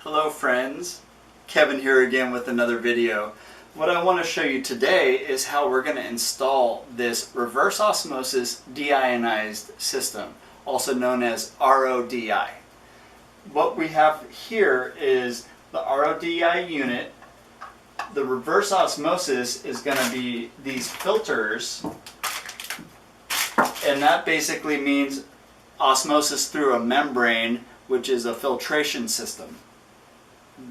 Hello friends, Kevin here again with another video. What I want to show you today is how we're going to install this Reverse Osmosis Deionized system, also known as RODI. What we have here is the RODI unit. The reverse osmosis is going to be these filters, and that basically means osmosis through a membrane, which is a filtration system.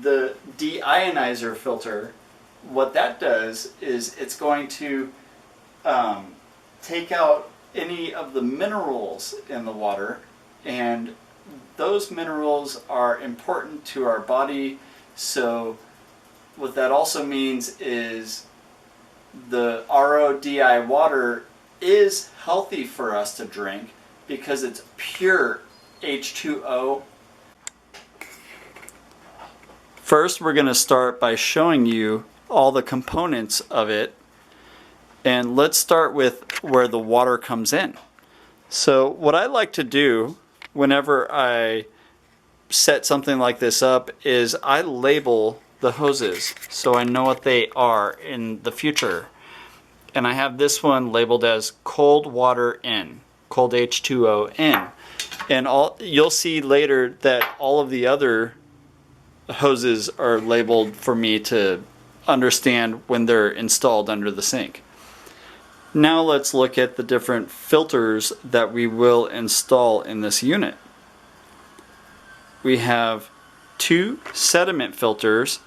The deionizer filter, what that does is it's going to take out any of the minerals in the water, and those minerals are important to our body. So what that also means is the RODI water is healthy for us to drink because it's pure H2O. First, we're going to start by showing you all the components of it, and let's start with where the water comes in. So what I like to do whenever I set something like this up is I label the hoses so I know what they are in the future. And I have this one labeled as cold water in, cold H2O in. And you'll see later that all of the other hoses are labeled for me to understand when they're installed under the sink. Now let's look at the different filters that we will install in this unit. We have two sediment filters.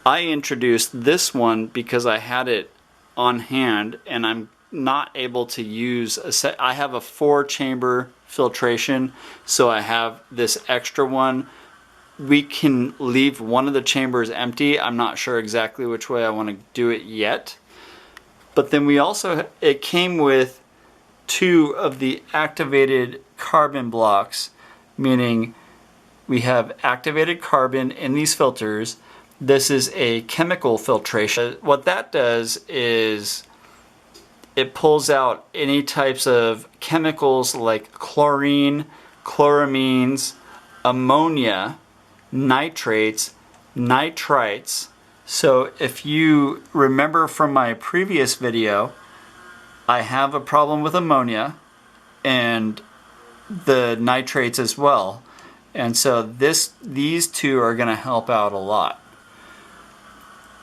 I introduced this one because I had it on hand and I'm not able to use I have a 4-chamber filtration, so I have this extra one. We can leave one of the chambers empty. I'm not sure exactly which way I want to do it yet. But then we also, it came with 2 of the activated carbon blocks, meaning we have activated carbon in these filters. This is a chemical filtration. What that does is it pulls out any types of chemicals like chlorine, chloramines, ammonia, nitrates, nitrites. So if you remember from my previous video, I have a problem with ammonia and the nitrates as well. And so these two are going to help out a lot.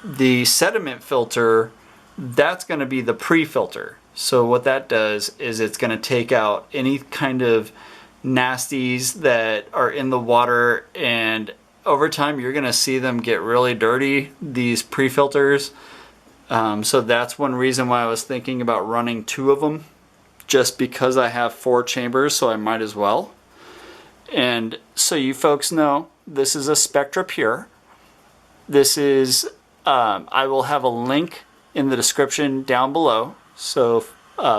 The sediment filter, that's going to be the pre-filter. So what that does is it's going to take out any kind of nasties that are in the water, and over time you're going to see them get really dirty, these pre-filters. So that's one reason why I was thinking about running 2 of them, just because I have 4 chambers, so I might as well. And so you folks know, this is a Spectra Pure. This is, I will have a link in the description down below, so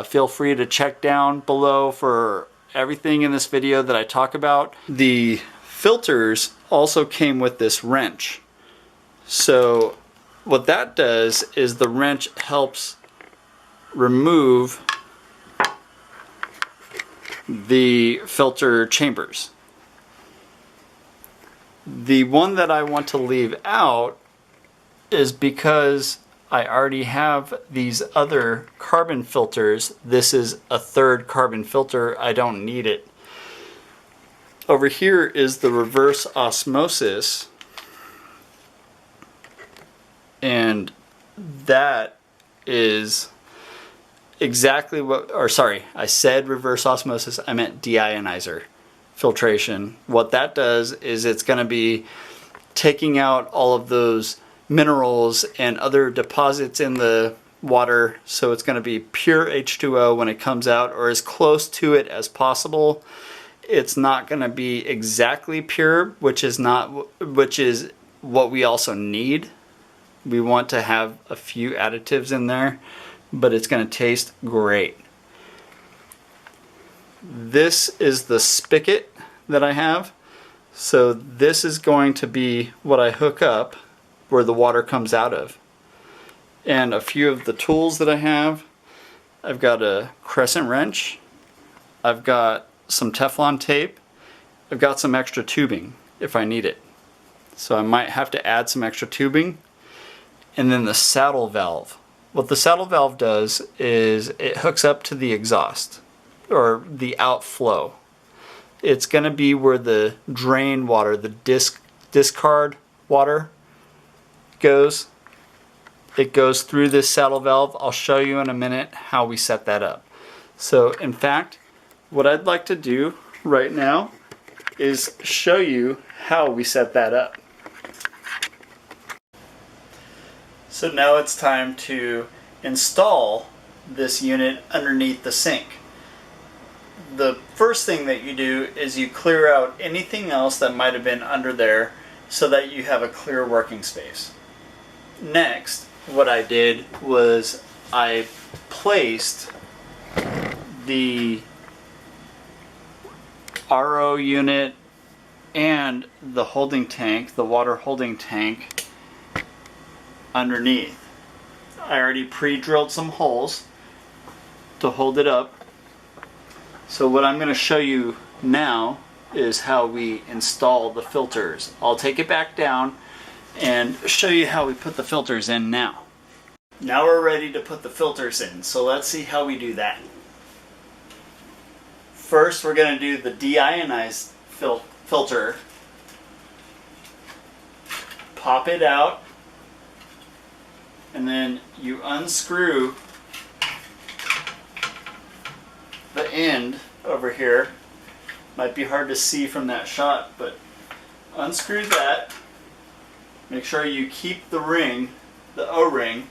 feel free to check down below for everything in this video that I talk about. The filters also came with this wrench. So what that does is the wrench helps remove the filter chambers. The one that I want to leave out is because I already have these other carbon filters. This is a 3rd carbon filter. I don't need it. Over here is the reverse osmosis, and that is exactly what, or sorry, I said reverse osmosis, I meant deionizer filtration. What that does is it's going to be taking out all of those minerals and other deposits in the water, so it's going to be pure H2O when it comes out, or as close to it as possible. It's not going to be exactly pure, which is what we also need. We want to have a few additives in there, but it's going to taste great. This is the spigot that I have. So this is going to be what I hook up where the water comes out of. And a few of the tools that I have, I've got a crescent wrench, I've got some Teflon tape, I've got some extra tubing if I need it. so I might have to add some extra tubing. And then the saddle valve. What the saddle valve does is it hooks up to the exhaust or the outflow. It's going to be where the drain water, the discard water goes. It goes through this saddle valve. I'll show you in a minute how we set that up. So in fact, what I'd like to do right now is show you how we set that up. So now it's time to install this unit underneath the sink. The first thing that you do is you clear out anything else that might have been under there so that you have a clear working space. Next, what I did was I placed the RO unit and the holding tank, the water holding tank, underneath. I already pre-drilled some holes to hold it up. So what I'm going to show you now is how we install the filters. I'll take it back down and show you how we put the filters in now. Now we're ready to put the filters in, so let's see how we do that. First we're going to do the Deionize filter. Pop it out, and then you unscrew the end over here. Might be hard to see from that shot, but unscrew that. Make sure you keep the ring, the O-ring,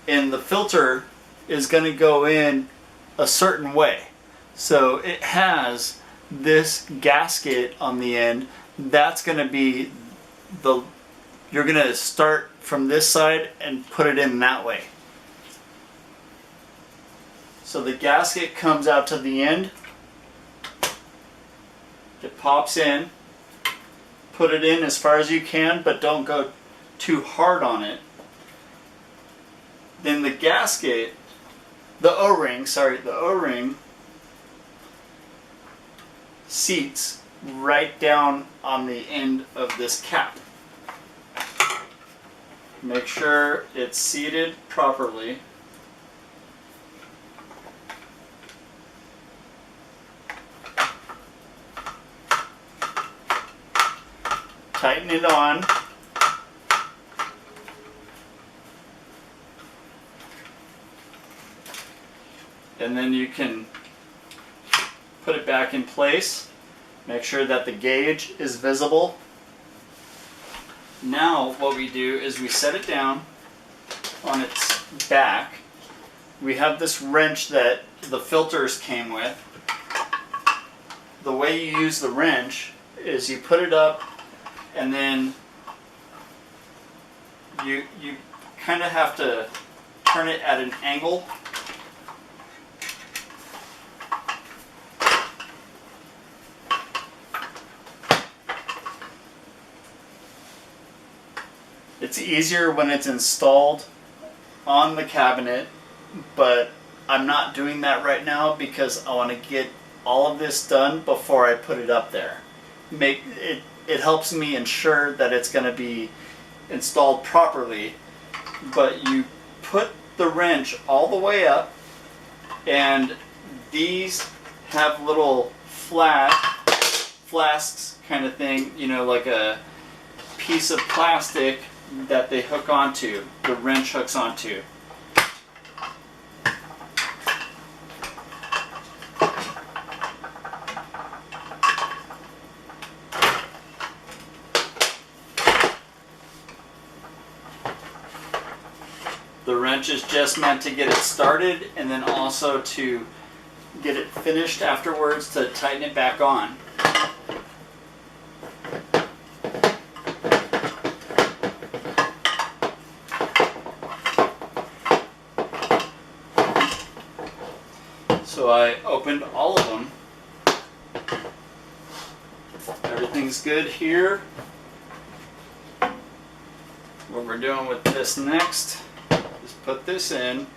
and the filter is going to go in a certain way. So it has this gasket on the end. That's going to be the, you're going to start from this side and put it in that way. So the gasket comes out to the end. It pops in. Put it in as far as you can, but don't go too hard on it. Then the gasket, the O-ring seats right down on the end of this cap. Make sure it's seated properly. Tighten it on. And then you can put it back in place. Make sure that the gauge is visible. Now what we do is we set it down on its back. We have this wrench that the filters came with. The way you use the wrench is you put it up and then you kind of have to turn it at an angle. It's easier when it's installed on the cabinet, but I'm not doing that right now because I want to get all of this done before I put it up there. It helps me ensure that it's going to be installed properly, but you put the wrench all the way up, and these have little flasks kind of thing, you know, like a piece of plastic that they hook onto, the wrench hooks onto. The wrench is just meant to get it started and then also to get it finished afterwards to tighten it back on. So I opened all of them. Everything's good here. What we're doing with this next is put this in.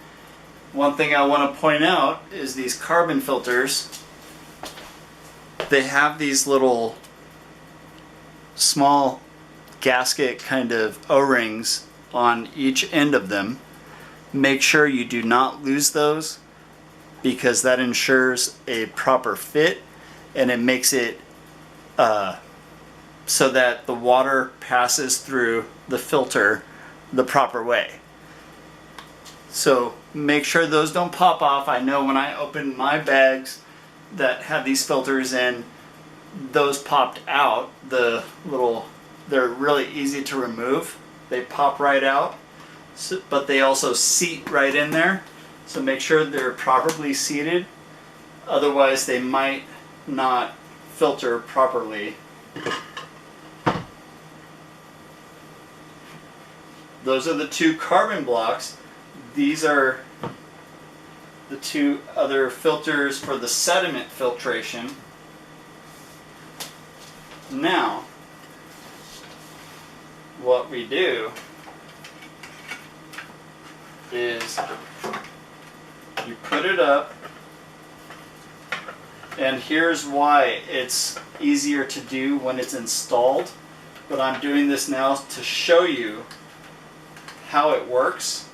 One thing I want to point out is these carbon filters. They have these little small gasket kind of O-rings on each end of them. Make sure you do not lose those, because that ensures a proper fit, and it makes it so that the water passes through the filter the proper way. So make sure those don't pop off. I know when I opened my bags that had these filters in, those popped out. They're really easy to remove. They pop right out, but they also seat right in there. So make sure they're properly seated. Otherwise they might not filter properly. Those are the two carbon blocks. These are the two other filters for the sediment filtration. Now, what we do is you put it up, and here's why it's easier to do when it's installed, but I'm doing this now to show you how it works.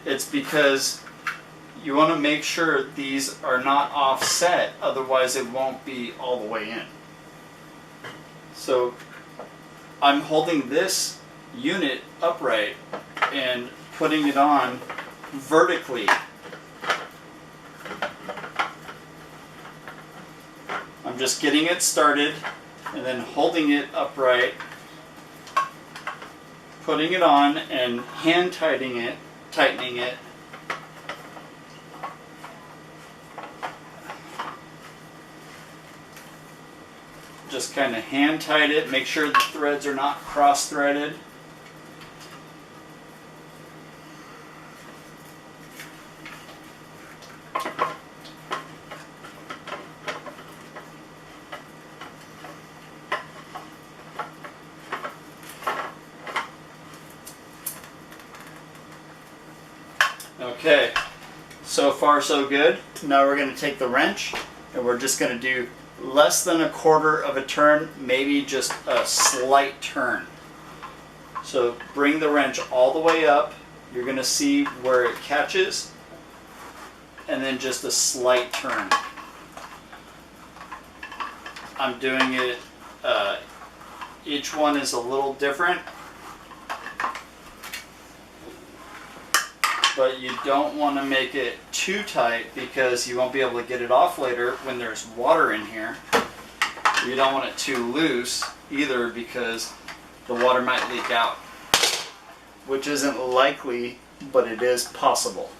It's because you want to make sure these are not offset, otherwise it won't be all the way in. So I'm holding this unit upright and putting it on vertically. I'm just getting it started and then holding it upright, putting it on and hand tightening it. Just kind of hand tight it, make sure the threads are not cross-threaded. Okay, so far so good. Now we're going to take the wrench and we're just going to do less than a quarter of a turn, maybe just a slight turn. So bring the wrench all the way up. You're going to see where it catches, and then just a slight turn. I'm doing it, each one is a little different, but you don't want to make it too tight because you won't be able to get it off later when there's water in here. You don't want it too loose either because the water might leak out, which isn't likely, but it is possible.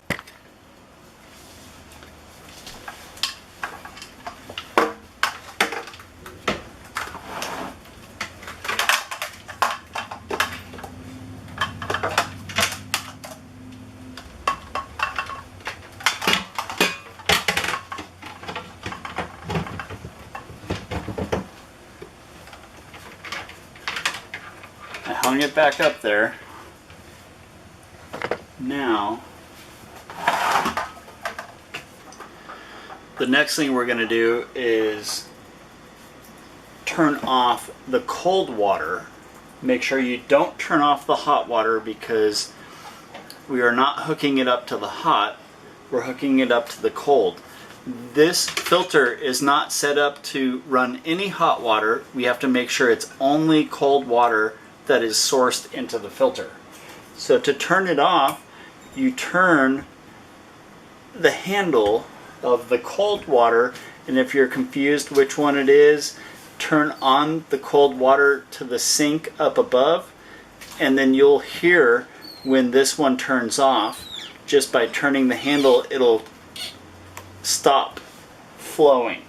I hung it back up there. Now, the next thing we're going to do is turn off the cold water. Make sure you don't turn off the hot water because we are not hooking it up to the hot, we're hooking it up to the cold. This filter is not set up to run any hot water. We have to make sure it's only cold water that is sourced into the filter. So to turn it off, you turn the handle of the cold water, and if you're confused which one it is, turn on the cold water to the sink up above, and then you'll hear when this one turns off. Just by turning the handle, it'll stop flowing.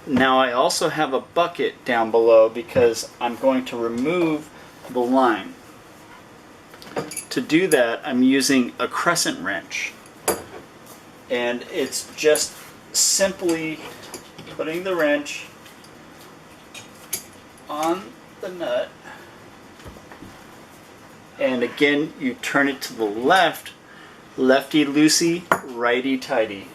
Now I also have a bucket down below because I'm going to remove the line. To do that, I'm using a crescent wrench, and it's just simply putting the wrench on the nut, and again you turn it to the left, lefty loosey, righty tighty.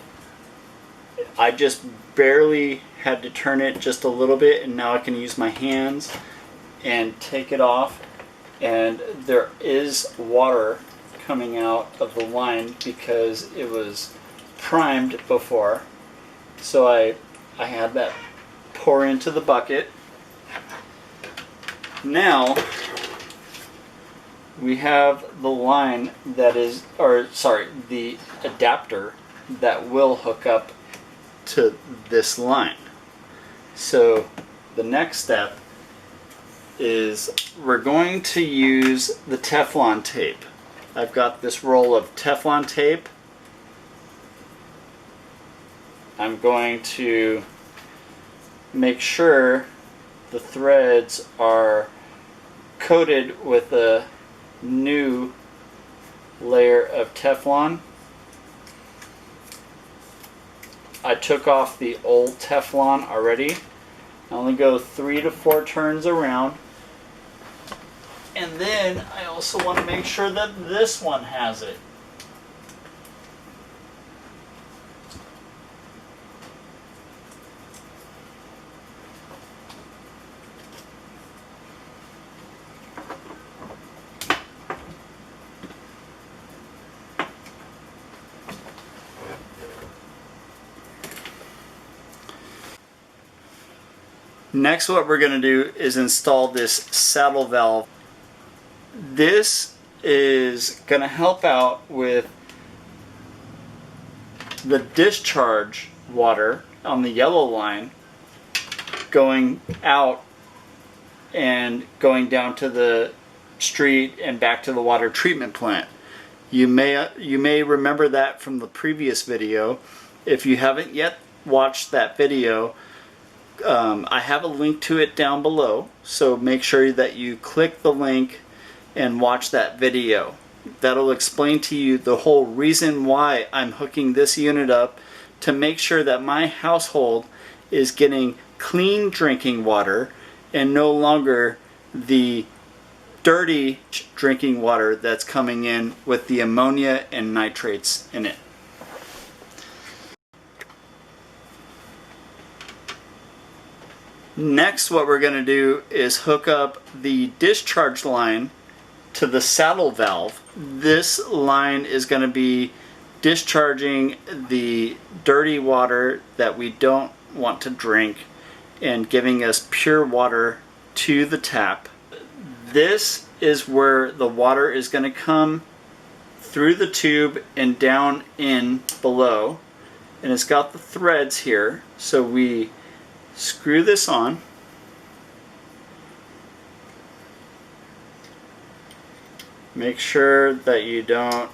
I just barely had to turn it just a little bit, and now I can use my hands and take it off, and there is water coming out of the line because it was primed before. So I had that pour into the bucket. Now we have the line that is, or sorry, the adapter that will hook up to this line. So the next step is we're going to use the Teflon tape. I've got this roll of Teflon tape. I'm going to make sure the threads are coated with a new layer of Teflon. I took off the old Teflon already. I only go 3 to 4 turns around. And then I also want to make sure that this one has it. Next, what we're going to do is install this saddle valve. This is going to help out with the discharge water on the yellow line going out and going down to the street and back to the water treatment plant. You may remember that from the previous video. If you haven't yet watched that video, I have a link to it down below, so make sure that you click the link and watch that video. That'll explain to you the whole reason why I'm hooking this unit up, to make sure that my household is getting clean drinking water and no longer the dirty drinking water that's coming in with the ammonia and nitrates in it. Next, what we're going to do is hook up the discharge line to the saddle valve. This line is going to be discharging the dirty water that we don't want to drink and giving us pure water to the tap. This is where the water is going to come through the tube and down in below, and it's got the threads here, so we screw this on. Make sure that you don't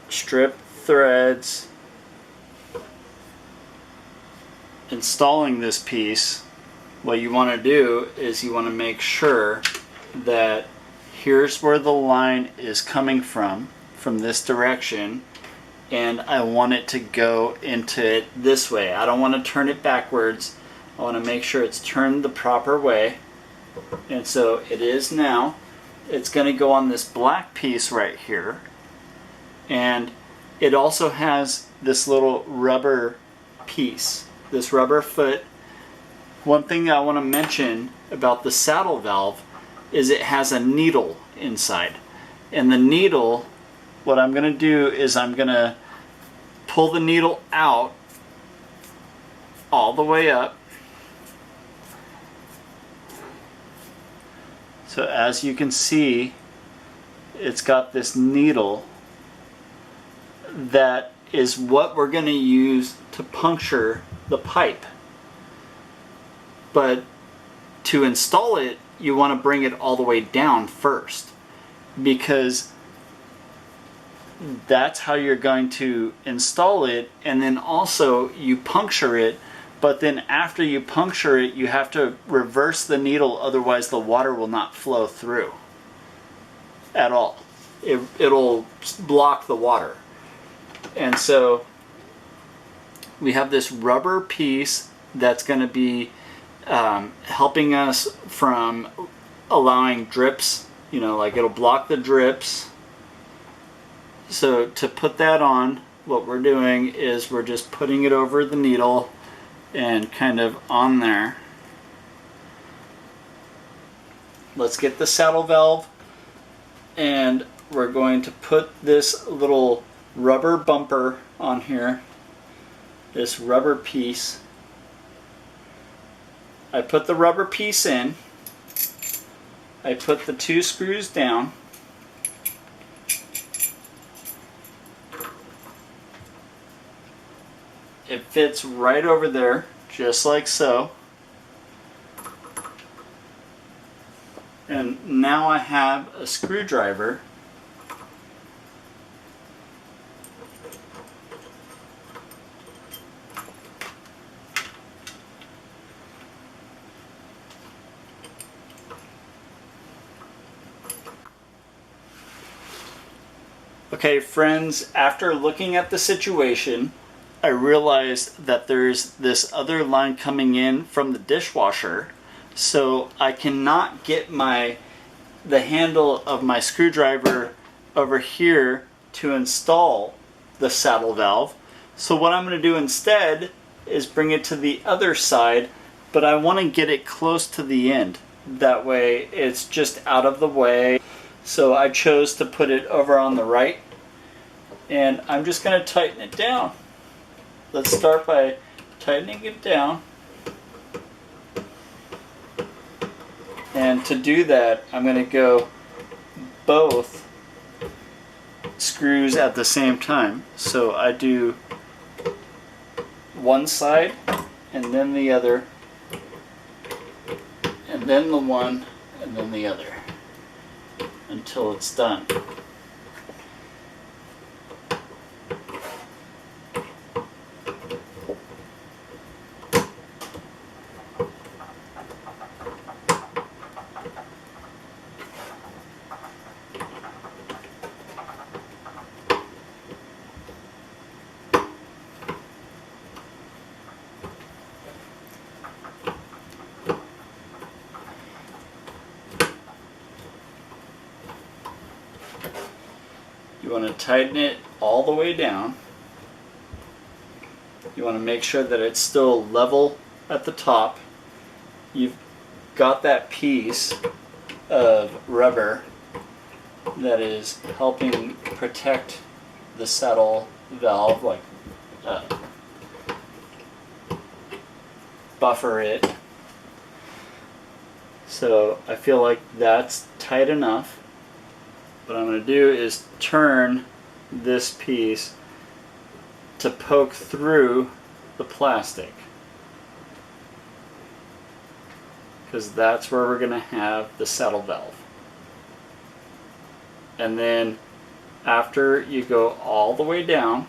strip threads. Installing this piece, what you want to do is you want to make sure that here's where the line is coming from this direction, and I want it to go into it this way. I don't want to turn it backwards. I want to make sure it's turned the proper way, and so it is now. It's going to go on this black piece right here, and it also has this little rubber piece, this rubber foot. One thing I want to mention about the saddle valve is it has a needle inside, and the needle, what I'm going to do is I'm going to pull the needle out all the way up. So as you can see, it's got this needle that is what we're going to use to puncture the pipe. But to install it, you want to bring it all the way down first, because that's how you're going to install it, and then also you puncture it. But then after you puncture it, you have to reverse the needle, otherwise the water will not flow through at all. It'll block the water. And so we have this rubber piece that's going to be helping us from allowing drips, like it'll block the drips. So to put that on, what we're doing is we're just putting it over the needle and kind of on there. Let's get the saddle valve, and we're going to put this little rubber bumper on here, this rubber piece. I put the rubber piece in, I put the 2 screws down, it fits right over there, just like so. And now I have a screwdriver Okay, friends, after looking at the situation, I realized that there's this other line coming in from the dishwasher, so I cannot get the handle of my screwdriver over here to install the saddle valve. So what I'm going to do instead is bring it to the other side, but I want to get it close to the end. That way it's just out of the way. So I chose to put it over on the right, and I'm just going to tighten it down. Let's start by tightening it down. And to do that, I'm going to go both screws at the same time. So I do one side and then the other, and then the one and then the other until it's done. You want to tighten it all the way down. You want to make sure that it's still level at the top. You've got that piece of rubber that is helping protect the saddle valve, like buffer it. So I feel like that's tight enough. What I'm going to do is turn this piece to poke through the plastic, because that's where we're going to have the saddle valve. And then after you go all the way down,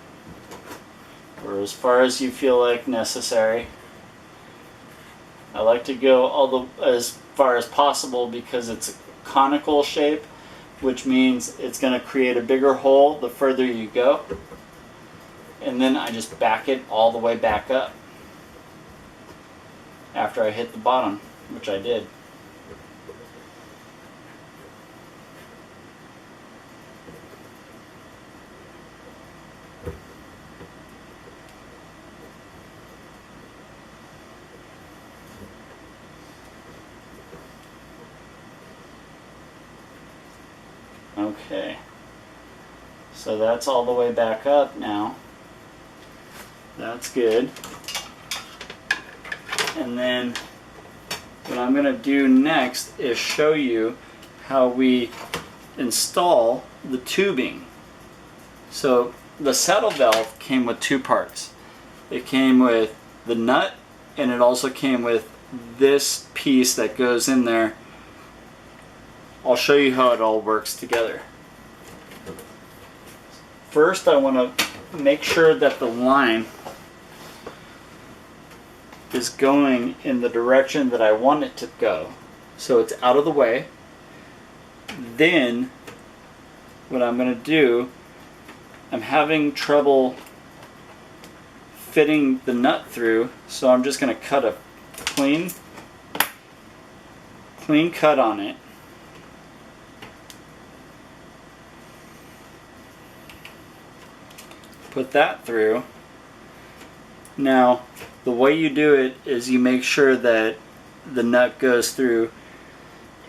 or as far as you feel like necessary, I like to go as far as possible because it's a conical shape, which means it's going to create a bigger hole the further you go. And then I just back it all the way back up after I hit the bottom, which I did. Okay, so that's all the way back up now. That's good. And then what I'm going to do next is show you how we install the tubing. So the saddle valve came with 2 parts. It came with the nut, and it also came with this piece that goes in there. I'll show you how it all works together. First, I want to make sure that the line is going in the direction that I want it to go, so it's out of the way. Then what I'm going to do, I'm having trouble fitting the nut through, so I'm just going to cut a clean cut on it. Put that through. Now The way you do it is you make sure that the nut goes through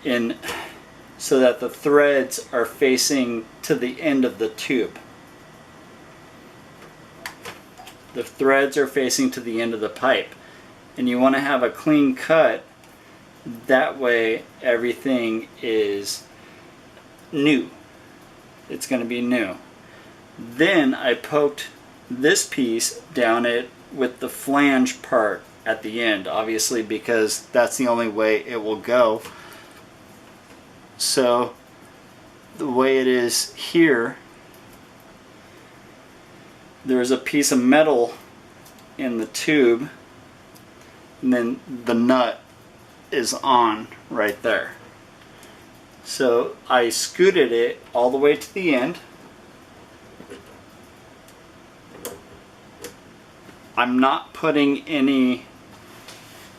in so that the threads are facing to the end of the tube. The threads are facing to the end of the pipe, and you want to have a clean cut. That way everything is new. It's going to be new. Then I poked this piece down it with the flange part at the end, obviously, because that's the only way it will go. So the way it is here, there's a piece of metal in the tube, and then the nut is on right there. So I scooted it all the way to the end. I'm not putting any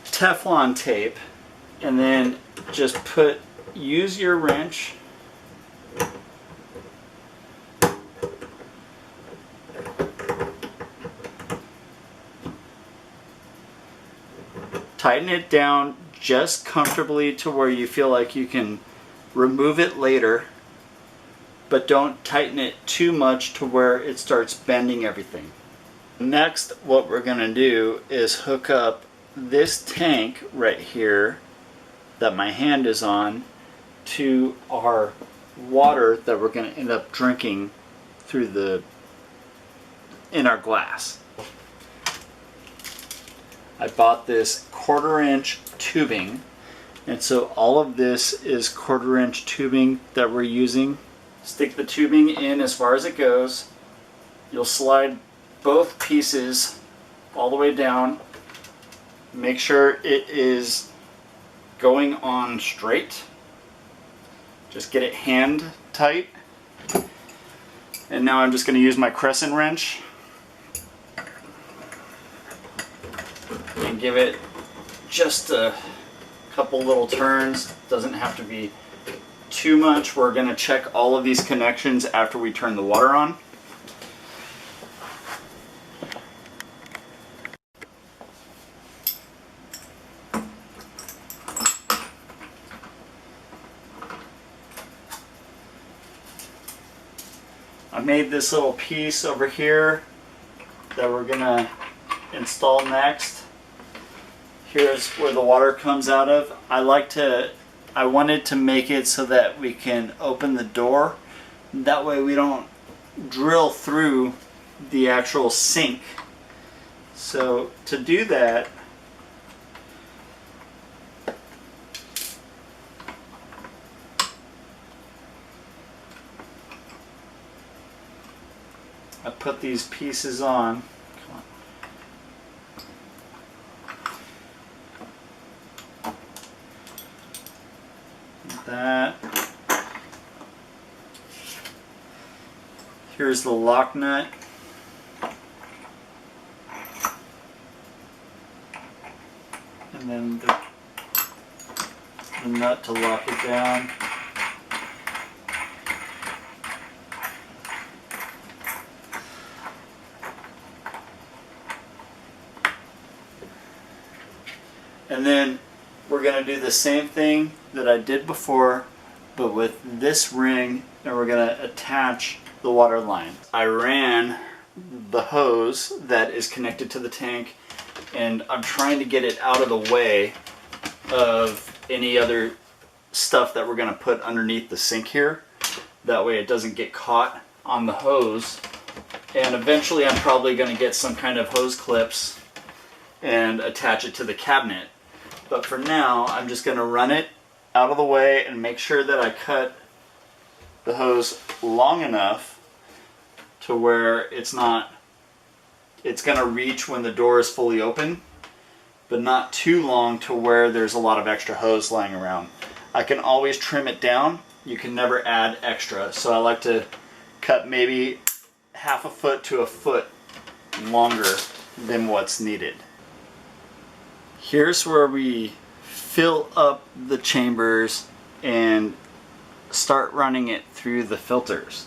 Teflon tape, and then just use your wrench tighten it down just comfortably to where you feel like you can remove it later, but don't tighten it too much to where it starts bending everything. Next, what we're going to do is hook up this tank right here that my hand is on to our water that we're going to end up drinking in our glass. I bought this 1/4 inch tubing, and so all of this is 1/4 inch tubing that we're using. Stick the tubing in as far as it goes. You'll slide both pieces all the way down. Make sure it is going on straight. Just get it hand tight. And now I'm just going to use my crescent wrench and give it just a couple little turns. Doesn't have to be too much. We're going to check all of these connections after we turn the water on. I made this little piece over here that we're going to install next. Here's where the water comes out of. I wanted to make it so that we can open the door. That way we don't drill through the actual sink. So to do that, I put these pieces on. Come on. That. Here's the lock nut. And then the nut to lock it down. And then we're going to do the same thing that I did before, but with this ring, and we're going to attach the water line. I ran the hose that is connected to the tank, and I'm trying to get it out of the way of any other stuff that we're going to put underneath the sink here. That way it doesn't get caught on the hose. And eventually I'm probably going to get some kind of hose clips and attach it to the cabinet. But for now, I'm just going to run it out of the way and make sure that I cut the hose long enough to where it's going to reach when the door is fully open, but not too long to where there's a lot of extra hose lying around. I can always trim it down. You can never add extra. So I like to cut maybe 1/2 foot to 1 foot longer than what's needed. Here's where we fill up the chambers and start running it through the filters.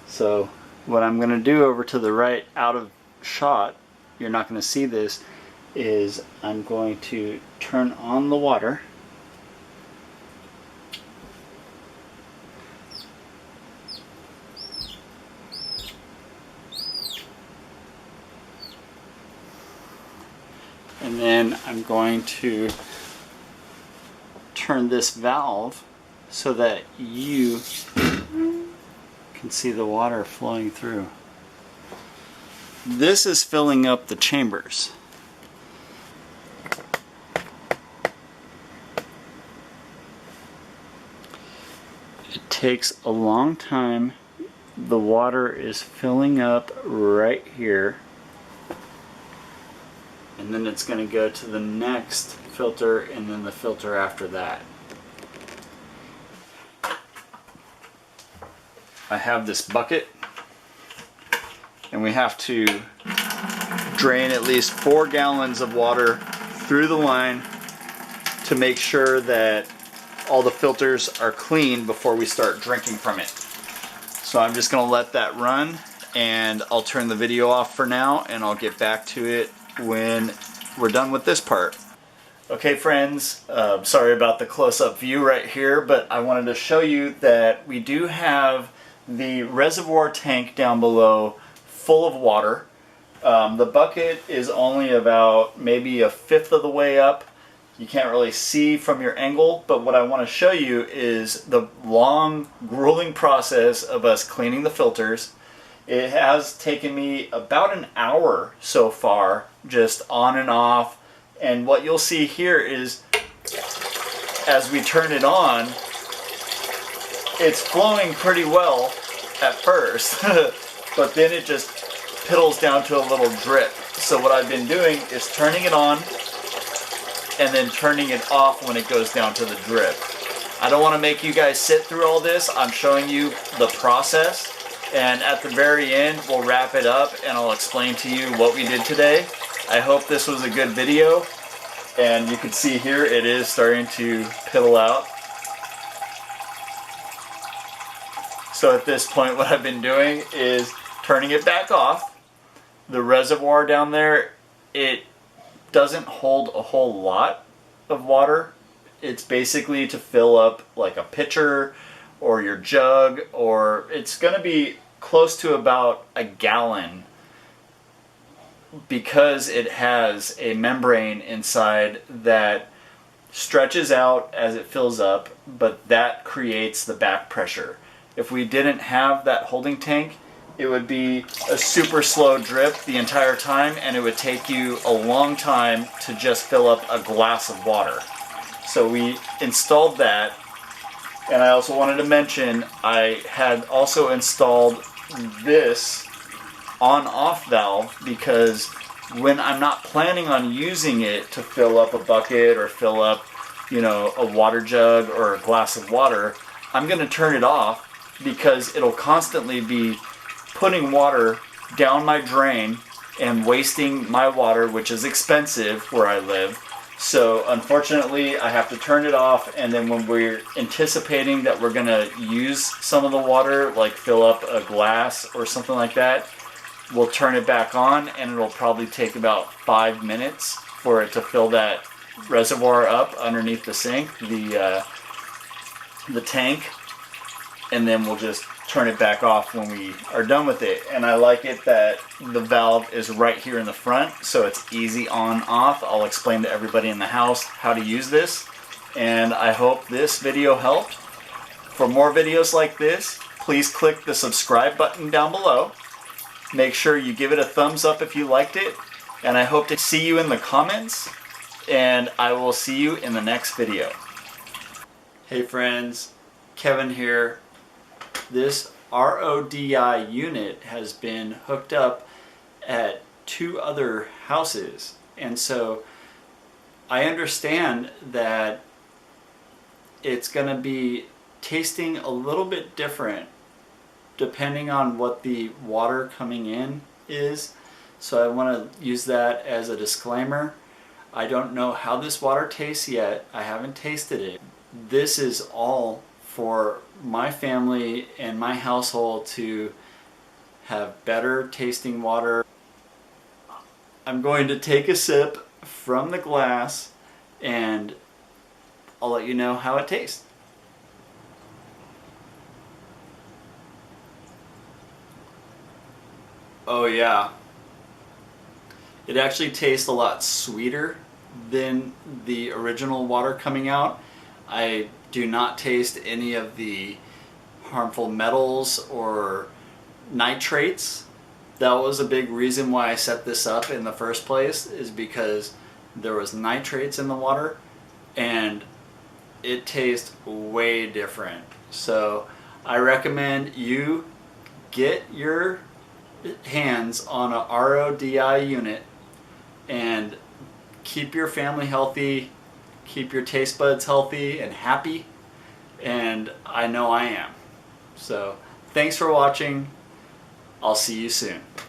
So what I'm going to do over to the right, out of shot, you're not going to see this, is I'm going to turn on the water. And then I'm going to turn this valve so that you can see the water flowing through. This is filling up the chambers. It takes a long time. The water is filling up right here. And then it's going to go to the next filter and then the filter after that. I have this bucket and we have to drain at least 4 gallons of water through the line to make sure that all the filters are clean before we start drinking from it. So I'm just going to let that run and I'll turn the video off for now and I'll get back to it when we're done with this part. Okay friends, sorry about the close-up view right here, but I wanted to show you that we do have the reservoir tank down below full of water. The bucket is only about maybe 1/5 of the way up. You can't really see from your angle, but what I want to show you is the long, grueling process of us cleaning the filters. It has taken me about an hour so far, just on and off. And what you'll see here is, as we turn it on, it's flowing pretty well at first, but then it just piddles down to a little drip. So what I've been doing is turning it on and then turning it off when it goes down to the drip. I don't want to make you guys sit through all this. I'm showing you the process. And at the very end, we'll wrap it up and I'll explain to you what we did today. I hope this was a good video. And you can see here, it is starting to piddle out. So at this point, what I've been doing is turning it back off. The reservoir down there, it doesn't hold a whole lot of water. It's basically to fill up like a pitcher or your jug, or it's going to be close to about 1 gallon because it has a membrane inside that stretches out as it fills up, but that creates the back pressure. If we didn't have that holding tank, it would be a super slow drip the entire time and it would take you a long time to just fill up a glass of water. So we installed that. And I also wanted to mention, I had also installed this on-off valve because when I'm not planning on using it to fill up a bucket or fill up, you know, a water jug or a glass of water, I'm going to turn it off because it'll constantly be putting water down my drain and wasting my water, which is expensive where I live. So unfortunately I have to turn it off, and then when we're anticipating that we're going to use some of the water, like fill up a glass or something like that, we'll turn it back on and it'll probably take about 5 minutes for it to fill that reservoir up underneath the sink, the tank, and then we'll just turn it back off when we are done with it. And I like it that the valve is right here in the front, so it's easy on off. I'll explain to everybody in the house how to use this, and I hope this video helped. For more videos like this, please click the subscribe button down below. Make sure you give it a thumbs up if you liked it, and I hope to see you in the comments, and I will see you in the next video. Hey friends, Kevin here. This RODI unit has been hooked up at 2 other houses, and so I understand that it's going to be tasting a little bit different depending on what the water coming in is. So I want to use that as a disclaimer. I don't know how this water tastes yet. I haven't tasted it. This is all for my family and my household to have better tasting water. I'm going to take a sip from the glass and I'll let you know how it tastes. Oh yeah. It actually tastes a lot sweeter than the original water coming out. I do not taste any of the harmful metals or nitrates. That was a big reason why I set this up in the first place, is because there was nitrates in the water and it tastes way different. So I recommend you get your hands on a RODI unit and keep your family healthy, keep your taste buds healthy and happy, and I know I am. So thanks for watching. I'll see you soon.